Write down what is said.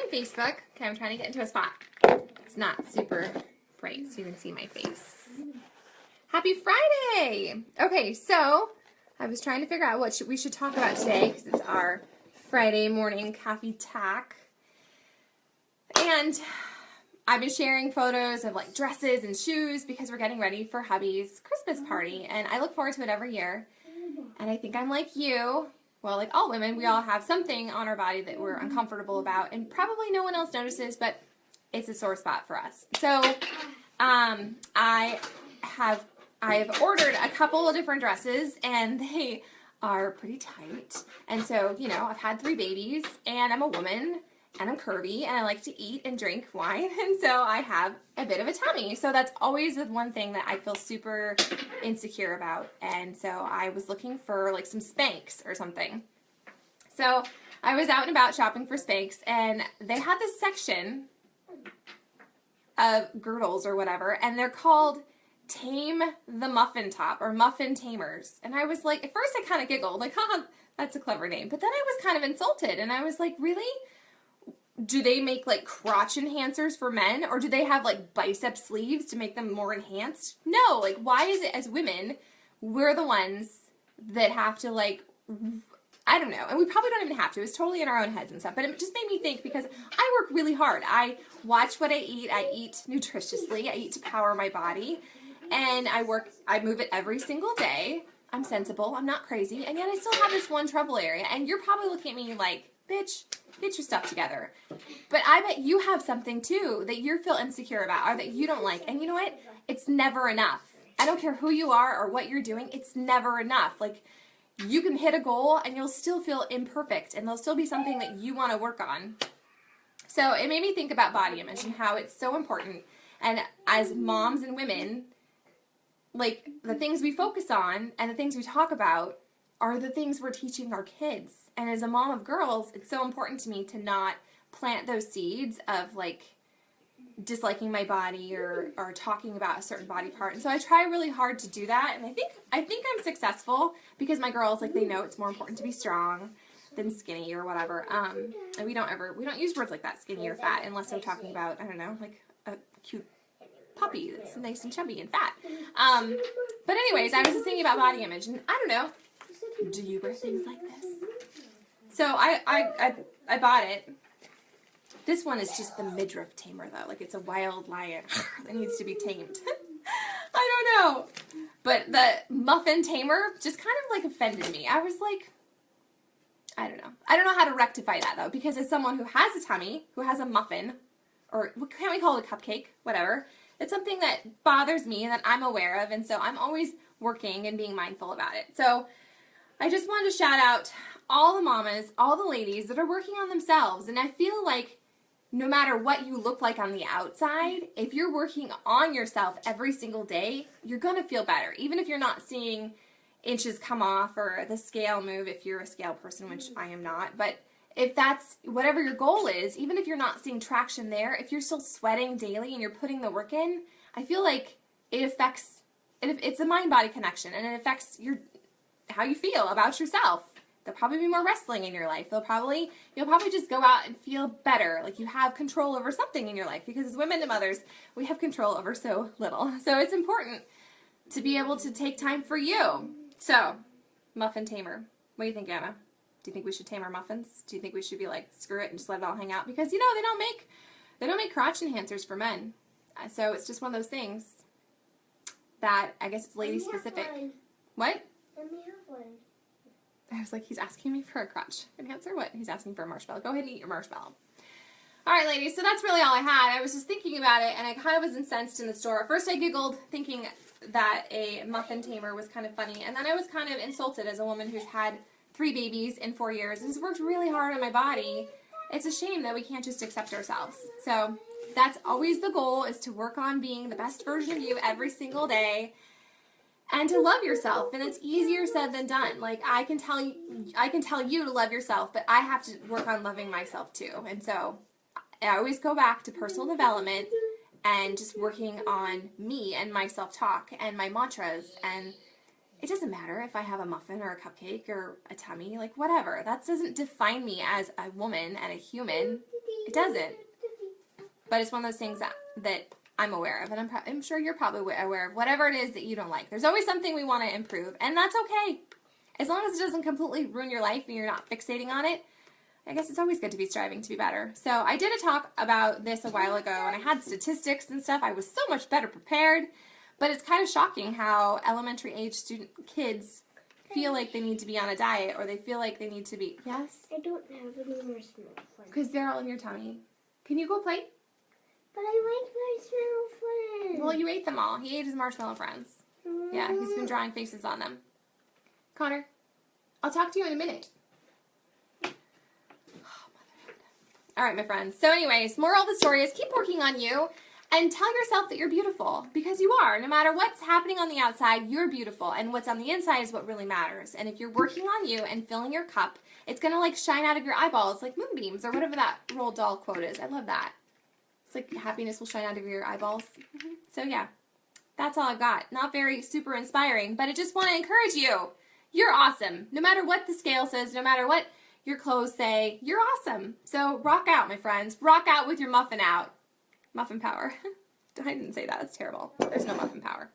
Facebook. Okay, I'm trying to get into a spot. It's not super bright, so you can see my face. Happy Friday! Okay, so I was trying to figure out what we should talk about today because it's our Friday morning coffee tack. And I've been sharing photos of like dresses and shoes because we're getting ready for hubby's Christmas party, and I look forward to it every year. And I think I'm like you. Well, like all women, we all have something on our body that we're uncomfortable about, and probably no one else notices, but it's a sore spot for us. So I have ordered a couple of different dresses, and they are pretty tight. And so, you know, I've had 3 babies, and I'm a woman, and I'm curvy, and I like to eat and drink wine, and so I have a bit of a tummy. So that's always the one thing that I feel super insecure about. And so I was looking for like some Spanx or something. So I was out and about shopping for Spanx, and they had this section of girdles or whatever, and they're called Tame the Muffin Top or Muffin Tamers. And I was like, at first I kind of giggled, like, haha, that's a clever name. But then I was kind of insulted, and I was like, really? Do they make like crotch enhancers for men, or do they have like bicep sleeves to make them more enhanced? No, like why is it as women, we're the ones that have to like, I don't know, and we probably don't even have to, it's totally in our own heads and stuff, but it just made me think because I work really hard. I watch what I eat nutritiously, I eat to power my body, and I move it every single day. I'm sensible, I'm not crazy, and yet I still have this one trouble area, and you're probably looking at me like, bitch, get your stuff together. But I bet you have something too that you feel insecure about or that you don't like. And you know what? It's never enough. I don't care who you are or what you're doing. It's never enough. Like, you can hit a goal and you'll still feel imperfect, and there'll still be something that you want to work on. So it made me think about body image and how it's so important. And as moms and women, like the things we focus on and the things we talk about are the things we're teaching our kids. And as a mom of girls, it's so important to me to not plant those seeds of like disliking my body or talking about a certain body part. And so I try really hard to do that, and I think I'm successful because my girls, like, they know it's more important to be strong than skinny or whatever. And we don't use words like that, skinny or fat, unless we're talking about, I don't know, like a cute puppy that's nice and chubby and fat. But anyways, I was just thinking about body image, and I don't know, do you wear things like this? So I bought it. This one is just the midriff tamer, though. Like, it's a wild lion that needs to be tamed. I don't know. But the muffin tamer just kind of, like, offended me. I was like, I don't know. I don't know how to rectify that, though, because as someone who has a tummy, who has a muffin, or can't we call it a cupcake? Whatever. It's something that bothers me and that I'm aware of, and so I'm always working and being mindful about it. So I just wanted to shout out all the mamas, all the ladies that are working on themselves. And I feel like no matter what you look like on the outside, if you're working on yourself every single day, you're going to feel better. Even if you're not seeing inches come off or the scale move, if you're a scale person, which I am not. But if that's whatever your goal is, even if you're not seeing traction there, if you're still sweating daily and you're putting the work in, I feel like it's a mind-body connection, and it affects how you feel about yourself. There'll probably be more wrestling in your life. You'll probably just go out and feel better, like you have control over something in your life, because as women and mothers, we have control over so little. So it's important to be able to take time for you. So, muffin tamer. What do you think, Anna? Do you think we should tame our muffins? Do you think we should be like, screw it and just let it all hang out? Because, you know, they don't make crotch enhancers for men. So it's just one of those things that I guess it's lady specific. What? Let me have one. I was like, he's asking me for a crotch enhancer? What? He's asking for a marshmallow. Go ahead and eat your marshmallow. All right, ladies, so that's really all I had. I was just thinking about it, and I kind of was incensed in the store. At first I giggled, thinking that a muffin tamer was kind of funny, and then I was kind of insulted as a woman who's had 3 babies in 4 years and has worked really hard on my body. It's a shame that we can't just accept ourselves. So that's always the goal, is to work on being the best version of you every single day. And to love yourself, and it's easier said than done. Like, I can tell you to love yourself, but I have to work on loving myself too. And so I always go back to personal development and just working on me and my self-talk and my mantras. And it doesn't matter if I have a muffin or a cupcake or a tummy, like whatever. That doesn't define me as a woman and a human. It doesn't. But it's one of those things that I'm aware of, and I'm sure you're probably aware of whatever it is that you don't like. There's always something we want to improve, and that's okay. As long as it doesn't completely ruin your life and you're not fixating on it, I guess it's always good to be striving to be better. So I did a talk about this a while ago, and I had statistics and stuff. I was so much better prepared, but it's kind of shocking how elementary age kids feel like they need to be on a diet, or they feel like they need to be, yes? I don't have any marshmallow fun. Because they're all in your tummy. Can you go play? But I like marshmallow fun. Well, you ate them all. He ate his marshmallow friends. Yeah, he's been drawing faces on them. Connor, I'll talk to you in a minute. All right, my friends. So anyways, moral of the story is keep working on you and tell yourself that you're beautiful, because you are. No matter what's happening on the outside, you're beautiful, and what's on the inside is what really matters. And if you're working on you and filling your cup, it's going to like shine out of your eyeballs like moonbeams or whatever that Roald Dahl quote is. I love that. It's like happiness will shine out of your eyeballs. So yeah, that's all I've got. Not very super inspiring, but I just want to encourage you. You're awesome. No matter what the scale says, no matter what your clothes say, you're awesome. So rock out, my friends. Rock out with your muffin out. Muffin power. I didn't say that. That's terrible. There's no muffin power.